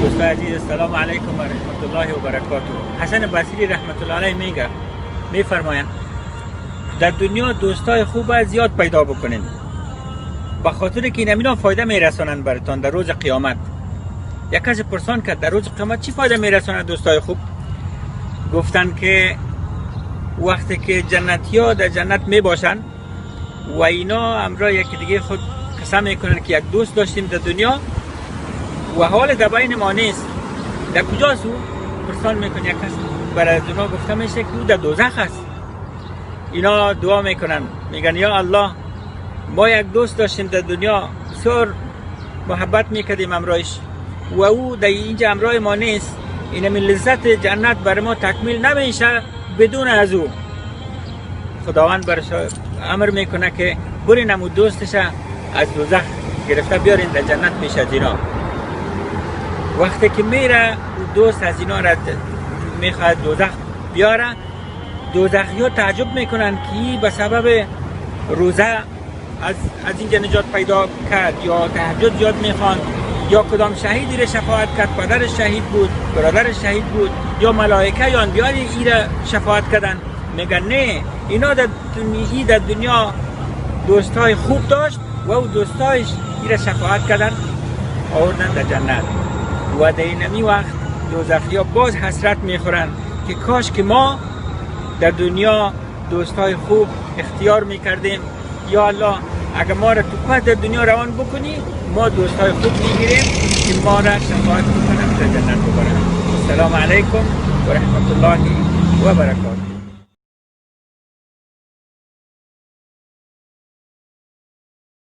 دوستان عزیز، السلام علیکم و رحمت الله و برکاته. حسن بصری رحمت الله علیه میفرمایند در دنیا دوستای خوب زیاد پیدا بکنین، به خاطر که اینا فایده میرسانند براتون در روز قیامت. یک کسی پرسان کرد در روز قیامت چی فایده میرسانند دوستای خوب؟ گفتن که وقتی که جنتی‌ها در جنت میباشن و اینا همراه یکی دیگه خود قسم میکنن که یک دوست داشتیم در دنیا و حال در بین ما نیست، در کجاست او؟ پرسان میکنه یک کس برای اونا گفته میشه که او در دوزخ است. اینا دعا میکنن، میگن یا الله ما یک دوست داشتیم در دنیا، بسیار محبت میکردیم امرایش و او در اینجا امرای ما نیست، این من لذت جنت برای ما تکمیل نمیشه بدون از او. خداوند برش امر میکنه که برین امو دوستش از دوزخ گرفته بیارین در جنت میشه اینا. وقتی که میره دوست از اینا را میخواد دوزخ بیاره، دوزخی ها تعجب میکنن که به سبب روزه از اینجا نجات پیدا کرد، یا تهجد یاد میخوان، یا کدام شهیدی را شفاعت کرد، پدرش شهید بود، برادرش شهید بود، یا ملائکه یا انبیاء ای را شفاعت کردن. میگن نه، اینا در دنیا دوستای خوب داشت و او دوستایش ای را شفاعت کردن آوردن در جنت. و در اینمی وقت دوزخی ها باز حسرت میخورن که کاش که ما در دنیا دوستای خوب اختیار میکردیم. یا الله اگر ما را تو پس در دنیا روان بکنی، ما دوستای خوب میگیریم که ما را شفاعت بکنن در جنت ببرن. السلام علیکم و رحمت الله و برکاته.